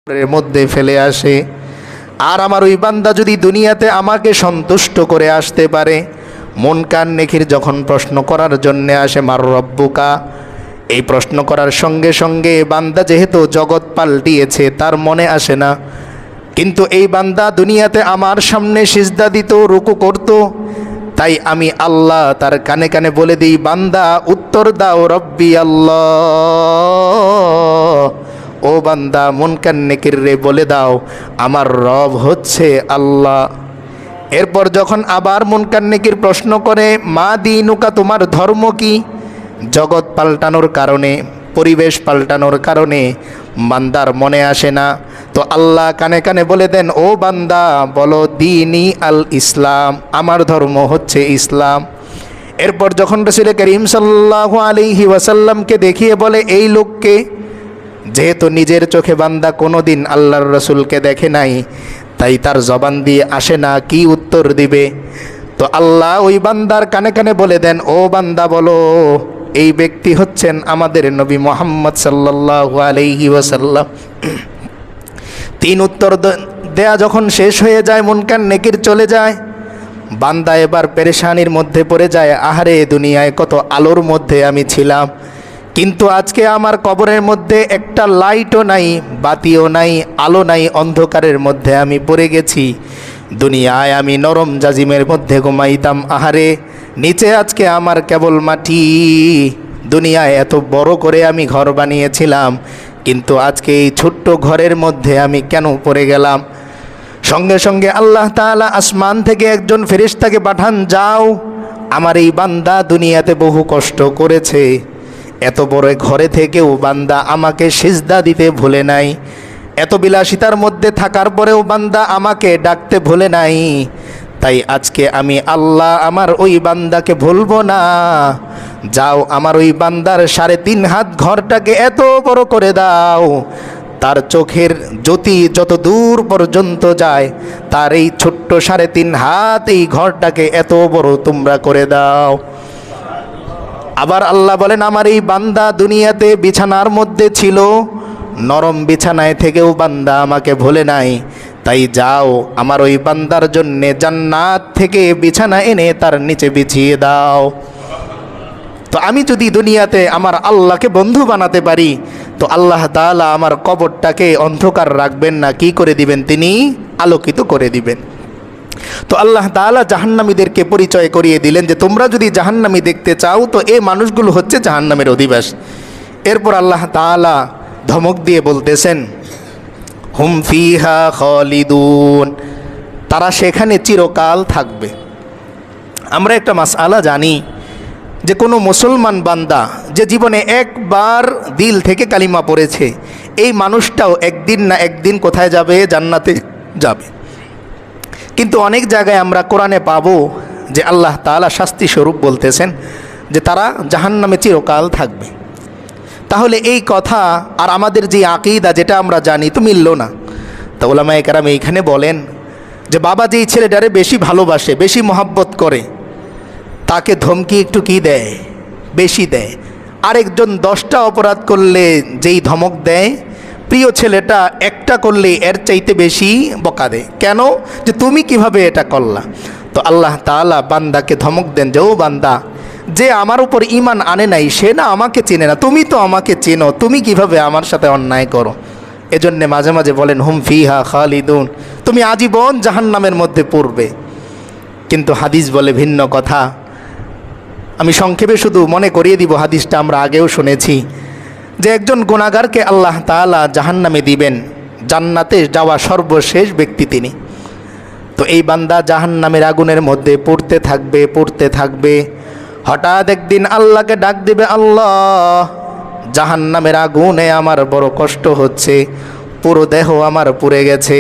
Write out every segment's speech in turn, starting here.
এর মধ্যে ফেলে আসে। আর আমার ওই বান্দা যদি দুনিয়াতে আমাকে সন্তুষ্ট করে আসতে পারে, মুনকার নেকির যখন প্রশ্ন করার জন্যে আসে মার রব্বুকা, এই প্রশ্ন করার সঙ্গে সঙ্গে বান্দা যেহেতু জগৎ পাল্টিয়েছে তার মনে আসে না, কিন্তু এই বান্দা দুনিয়াতে আমার সামনে সিজদা দিত, রুকু করত, তাই আমি আল্লাহ তার কানে কানে বলে দিই, বান্দা উত্তর দাও রব্বি আল্লাহ, ও বান্দা মুনকার নেকির রে বলে দাও আমার রব হচ্ছে আল্লাহ। এরপর যখন আবার মুনকার নেকির প্রশ্ন করে মা দিনুকা, তোমার ধর্ম কি, জগৎ পাল্টানোর কারণে, পরিবেশ পাল্টানোর কারণে বান্দার মনে আসে না, তো আল্লাহ কানে কানে বলে দেন, ও বান্দা বলো দিনী আল ইসলাম, আমার ধর্ম হচ্ছে ইসলাম। এরপর যখন রাসূল করিম সাল্লাল্লাহু আলাইহি ওয়াসাল্লামকে দেখিয়ে বলে, এই লোককে, যেহেতু নিজের চোখে বান্দা কোনোদিন আল্লাহর রসুলকে দেখে নাই, তাই তার জবান দিয়ে আসে না কি উত্তর দিবে, তো আল্লাহ ওই বান্দার কানে কানে বলে দেন, ও বান্দা বলো এই ব্যক্তি হচ্ছেন আমাদের নবী মুহাম্মদ সাল্লাল্লাহু আলাইহি ওয়াসাল্লাম। তিন উত্তর দেয়া যখন শেষ হয়ে যায়, মুনকার নেকির চলে যায়, বান্দা এবার পেরেশানির মধ্যে পড়ে যায়, আহারে দুনিয়ায় কত আলোর মধ্যে আমি ছিলাম, কিন্তু আজকে আমার কবরের মধ্যে একটা লাইটও নাই, বাতিও নাই, আলো নাই, অন্ধকারের মধ্যে আমি পড়ে গেছি। দুনিয়ায় আমি নরম জাজিমের মধ্যে ঘুমাইতাম, আহারে নিচে আজকে আমার কেবল মাটি। দুনিয়ায় এত বড় করে আমি ঘর বানিয়েছিলাম, কিন্তু আজকে এই ছোট্ট ঘরের মধ্যে আমি কেন পড়ে গেলাম। সঙ্গে সঙ্গে আল্লাহ তাআলা আসমান থেকে একজন ফেরেশতাকে পাঠান, যাও আমার এই বান্দা দুনিয়াতে বহু কষ্ট করেছে, এত বড় ঘরে থেকেও বান্দা আমাকে সিজদা দিতে ভুলে নাই, এত বিলাসিতার মধ্যে থাকার পরেও বান্দা আমাকে ডাকতে ভুলে নাই, তাই আজকে আমি আল্লাহ আমার ওই বান্দাকে ভুলবো না। যাও আমার ওই বান্দার 3.5 হাত ঘরটাকে এত বড় করে দাও, তার চোখের জ্যোতি যত দূর পর্যন্ত যায়, তার এই ছোট্ট 3.5 হাত এই ঘরটাকে এত বড় তোমরা করে দাও। আবার আল্লাহ বলেন, আমার এই বান্দা দুনিয়াতে বিছানার মধ্যে ছিল, নরম বিছানায় থেকেও বান্দা আমাকে ভুলে নাই, তাই যাও আমার ওই বান্দার জন্যে জান্নাত থেকে বিছানা এনে তার নিচে বিছিয়ে দাও। তো আমি যদি দুনিয়াতে আমার আল্লাহকে বন্ধু বানাতে পারি, তো আল্লাহ তাআলা আমার কবরটাকে অন্ধকার রাখবেন না, কি করে দিবেন, তিনি আলোকিত করে দিবেন। তো আল্লাহ তাআলা জাহান্নামীদেরকে পরিচয় করিয়ে দিলেন যে তোমরা যদি জাহান্নামী দেখতে চাও তো এই মানুষগুলো হচ্ছে জাহান্নামের অধিবাসী। এরপর আল্লাহ তাআলা ধমক দিয়ে বলতেছেন, হুম ফিহা খালিদুন, তারা সেখানে চিরকাল থাকবে। আমরা একটা মাসআলা জানি যে কোনো মুসলমান বান্দা যে জীবনে একবার দিল থেকে কালিমা পড়েছে, এই মানুষটাও একদিন না একদিন কোথায় যাবে, জান্নাতে যাবে। কিন্তু অনেক জায়গায় আমরা কোরআনে পাবো যে আল্লাহ তাআলা শাস্তি স্বরূপ বলতেছেন যে তারা জাহান্নামে চিরকাল থাকবে। তাহলে এই কথা আর আমাদের যে আকীদা যেটা আমরা জানি তো মিলল না। তো উলামায়ে কেরাম এইখানে বলেন যে বাবা যেই ছেলেটারে বেশি ভালোবাসে, বেশি মহব্বত করে, তাকে ধমকি একটু কি দেয়, বেশি দেয়। আরেকজন 10টা অপরাধ করলে যেই ধমক দেয়, প্রিয় ছেলেটা একটা করলে এর চাইতে বেশি বকা দেয়। কেন? যে তুমি কিভাবে এটা করলা। তো আল্লাহ তাআলা বান্দাকে ধমক দেন যে ও বান্দা, যে আমার উপর ঈমান আনে নাই সে না আমাকে চেনে না, তুমি তো আমাকে চেনো, তুমি কিভাবে আমার সাথে অন্যায় করো। এজন্যে মাঝে মাঝে বলেন হুম ফিহা খালিদুন, তুমি আজীবন জাহান্নামের মধ্যে পড়বে। কিন্তু হাদিস বলে ভিন্ন কথা। আমি সংক্ষেপে শুধু মনে করিয়ে দিব, হাদিসটা আমরা আগেও শুনেছি যে একজন গুনাহগারকে আল্লাহ তাআলা জাহান্নামে দিবেন, জান্নাতে যাওয়া সর্বশেষ ব্যক্তি তিনি। তো এই বান্দা জাহান্নামের আগুনের মধ্যে পড়তে থাকবে, পড়তে থাকবে। হঠাৎ একদিন আল্লাহকে ডাক দিবে, আল্লাহ জাহান্নামের আগুনে আমার বড় কষ্ট হচ্ছে, পুরো দেহ আমার পুড়ে গেছে,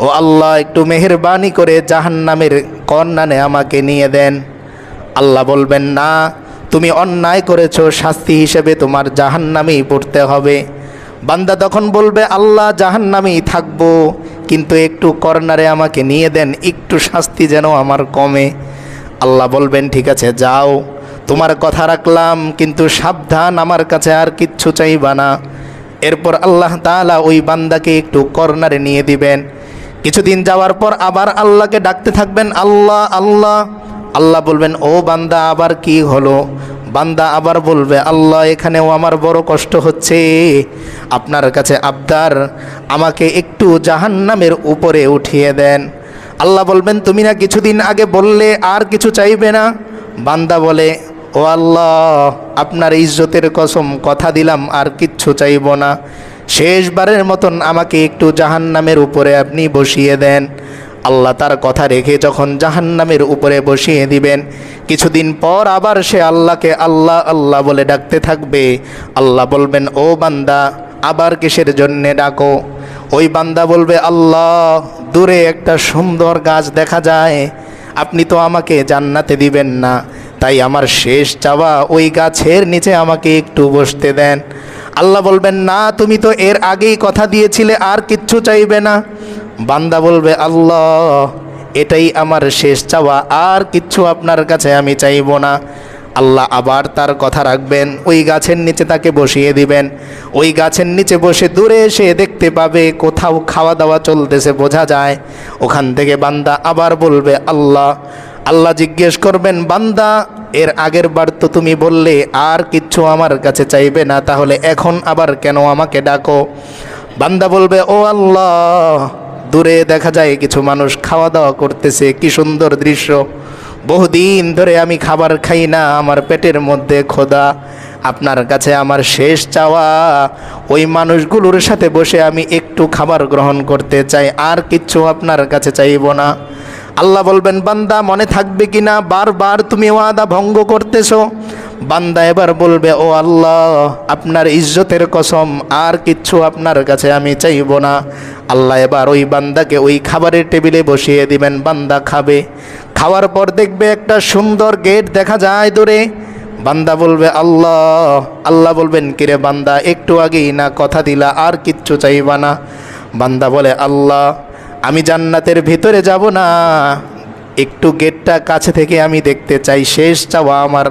ও আল্লাহ একটু মেহেরবানি করে জাহান্নামের কর্নারে আমাকে নিয়ে দেন। আল্লাহ বলবেন, না তুমি অন্যায় করেছো, শাস্তি হিসেবে তোমার জাহান্নামেই পড়তে হবে। বান্দা তখন বলবে, আল্লাহ জাহান্নামেই থাকবো, কিন্তু একটু কর্নারে আমাকে নিয়ে দেন, একটু শাস্তি যেন আমার কমে। আল্লাহ বলবেন, ঠিক আছে যাও, তোমার কথা রাখলাম, কিন্তু সাবধান আমার কাছে আর কিচ্ছু চাইবা না। এরপর আল্লাহ তাআলা ওই বান্দাকে একটু কর্নারে নিয়ে দিবেন। কিছুদিন যাওয়ার পর আবার আল্লাহকে ডাকতে থাকবেন, আল্লাহ আল্লাহ। আল্লাহ বলবেন, ও বান্দা আবার কি হলো? বান্দা আবার বলবে, আল্লাহ এখানেও আমার বড় কষ্ট হচ্ছে, আপনার কাছে আবদার, আমাকে একটু জাহান্নামের উপরে উঠিয়ে দেন। আল্লাহ বলবেন, তুমি না কিছুদিন আগে বললে আর কিছু চাইবে না? বান্দা বলে, ও আল্লাহ আপনার ইজ্জতের কসম, কথা দিলাম আর কিচ্ছু চাইব না, শেষবারের মতন আমাকে একটু জাহান্নামের উপরে আপনি বসিয়ে দেন। আল্লাহ তার কথা রেখে যখন জাহান্নামের উপরে বসিয়ে দিবেন, কিছুদিন পর আবার সে আল্লাহকে আল্লাহ আল্লাহ বলে ডাকতে থাকবে। আল্লাহ বলবেন, ও বান্দা আবার কিসের জন্যে ডাকো? ওই বান্দা বলবে, আল্লাহ দূরে একটা সুন্দর গাছ দেখা যায়, আপনি তো আমাকে জান্নাতে দিবেন না, তাই আমার শেষ চাওয়া ওই গাছের নিচে আমাকে একটু বসতে দেন। আল্লাহ বলবেন, না তুমি তো এর আগেই কথা দিয়েছিলে আর কিচ্ছু চাইবে না। বান্দা বলবে, আল্লাহ এটাই আমার শেষ চাওয়া, আর কিচ্ছু আপনার কাছে আমি চাইব না। আল্লাহ আবার তার কথা রাখবেন, ওই গাছের নিচে তাকে বসিয়ে দিবেন। ওই গাছের নিচে বসে দূরে এসে দেখতে পাবে কোথাও খাওয়া দাওয়া চলতেছে, বোঝা যায়। ওখান থেকে বান্দা আবার বলবে, আল্লাহ। আল্লাহ জিজ্ঞেস করবেন, বান্দা এর আগের বার তো তুমি বললে আর কিচ্ছু আমার কাছে চাইবে না, তাহলে এখন আবার কেন আমাকে ডাকো? বান্দা বলবে, ও আল্লাহ দূরে দেখা যায় কিছু মানুষ খাওয়া দাওয়া করতেছে, কি সুন্দর দৃশ্য, বহুদিন ধরে আমি খাবার খাই না, আমার পেটের মধ্যে ক্ষুধা, আপনার কাছে আমার শেষ চাওয়া ওই মানুষগুলোর সাথে বসে আমি একটু খাবার গ্রহণ করতে চাই, আর কিচ্ছু আপনার কাছে চাইব না। আল্লাহ বলবেন, বান্দা মনে থাকবে কি না, বারবার তুমি ওয়াদা ভঙ্গ করতেছো? বান্দা এবার বলবে, ও আল্লাহ আপনার ইজ্জতের কসম, আর কিচ্ছু আপনার কাছে আমি চাইব না। আল্লাহ এবার ওই বান্দাকে ওই খাবারের টেবিলে বসিয়ে দিবেন, বান্দা খাবে। খাওয়ার পর দেখবে একটা সুন্দর গেট দেখা যায় দূরে। বান্দা বলবে, আল্লাহ। আল্লাহ বলবেন, কিরে বান্দা একটু আগেই না কথা দিলা আর কিচ্ছু চাইবা না? বান্দা বলে, আল্লাহ আমি জান্নাতের ভিতরে যাব না, একটু গেটটা কাছে থেকে আমি দেখতে চাই, শেষ চাওয়া আমার,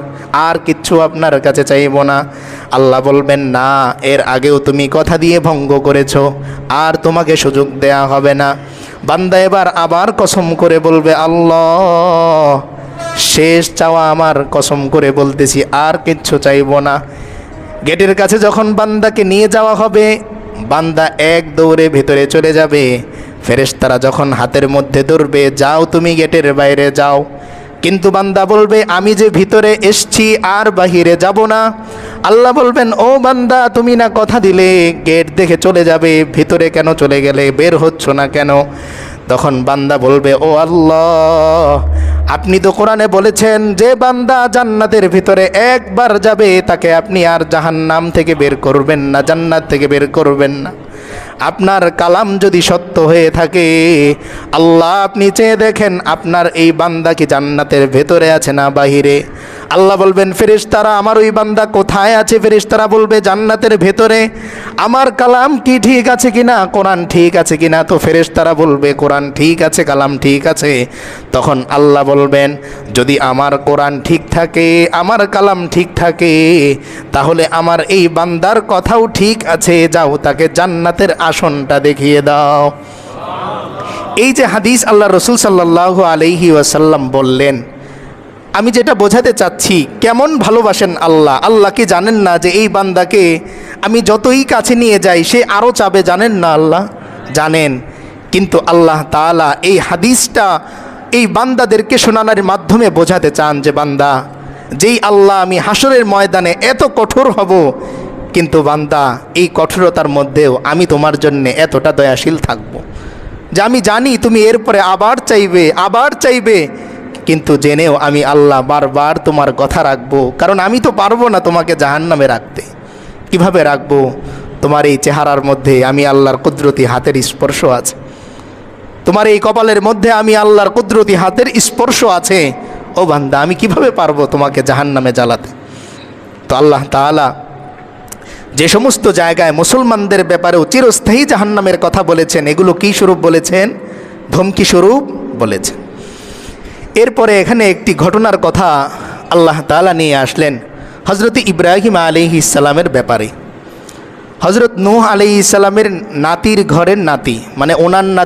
আর কিচ্ছু আপনার কাছে চাইব না। আল্লাহ বলবেন, না এর আগেও তুমি কথা দিয়ে ভঙ্গ করেছো, আর তোমাকে সুযোগ দেয়া হবে না। বান্দা এবার আবার কসম করে বলবে, আল্লাহ শেষ চাওয়া আমার, কসম করে বলতেছি আর কিচ্ছু চাইব না। গেটের কাছে যখন বান্দাকে নিয়ে যাওয়া হবে, বান্দা এক দৌড়ে ভেতরে চলে যাবে। ফেরেশতারা যখন হাতের মধ্যে ধরবে, যাও তুমি গেটের বাইরে যাও, কিন্তু বান্দা বলবে, আমি যে ভিতরে এসছি আর বাহিরে যাব না। আল্লাহ বলবেন, ও বান্দা তুমি না কথা দিলে গেট দেখে চলে যাবে, ভিতরে কেন চলে গেলে, বের হচ্ছ না কেন? তখন বান্দা বলবে, ও আল্লাহ আপনি তো কোরআনে বলেছেন যে বান্দা জান্নাতের ভিতরে একবার যাবে তাকে আপনি আর জাহান্নাম থেকে বের করবেন না, জান্নাত থেকে বের করবেন না। আপনার কালাম যদি সত্য হয়ে থাকে, আল্লাহ আপনি চেয়ে দেখেন আপনার এই বান্দা কি জান্নাতের ভেতরে আছে না বাহিরে? আল্লাহ বলবেন, ফেরেশতারা আমার ওই বান্দা কোথায় আছে? ফেরেশতারা বলবে, জান্নাতের ভেতরে। আমার কালাম কি ঠিক আছে কিনা, কোরআন ঠিক আছে কিনা? তো ফেরেশতারা বলবে, কোরআন ঠিক আছে, কালাম ঠিক আছে। তখন আল্লাহ বলবেন, যদি আমার কোরআন ঠিক থাকে, আমার কালাম ঠিক থাকে, তাহলে আমার এই বান্দার কথাও ঠিক আছে, যাও তাকে জান্নাতের আসনটা দেখিয়ে দাও। এই যে হাদিস আল্লাহ রসুল সাল্লাল্লাহু আলাইহি ওয়াসাল্লাম বললেন, আমি যেটা বোঝাতে চাচ্ছি, কেমন ভালোবাসেন আল্লাহ। আল্লাহ কি জানেন না যে এই বান্দাকে আমি যতই কাছে নিয়ে যাই সে আরও চাবে? জানেন না? আল্লাহ জানেন। কিন্তু আল্লাহ তাআলা এই হাদিসটা এই বান্দাদেরকে শোনানোর মাধ্যমে বোঝাতে চান যে বান্দা, যেই আল্লাহ আমি হাসরের ময়দানে এত কঠোর হব, কিন্তু বান্দা এই কঠোরতার মধ্যেও আমি তোমার জন্যে এতটা দয়াশীল থাকব যে আমি জানি তুমি এরপরে আবার চাইবে, আবার চাইবে, কিন্তু জেনেও আমি আল্লাহ বারবার তোমার কথা রাখবো, কারণ আমি তো পারবো না তোমাকে জাহান্নামে রাখতে। কিভাবে রাখবো? তোমার এই চেহারার মধ্যে আমি আল্লাহর কুদরতি হাতের স্পর্শ আছে, তোমার এই কপালের মধ্যে আমি আল্লাহর কুদরতি হাতের স্পর্শ আছে। ও বান্দা আমি কিভাবে পারবো তোমাকে জাহান্নামে জ্বালাতে? তো আল্লাহ তাআলা যে সমস্ত জায়গায় মুসলমানদের ব্যাপারেও চিরস্থায়ী জাহান্নামের কথা বলেছেন, এগুলো কী স্বরূপ বলেছেন? ধমকি স্বরূপ বলেছেন। এরপরে এখানে একটি ঘটনার কথা আল্লাহ তাআলা নিয়ে আসলেন হযরত ইব্রাহিম আলাইহিস সালামের ব্যাপারে। হজরত নূহ আলাইহিস সালামের নাতির ঘরের নাতি, মানে ওনার নাতি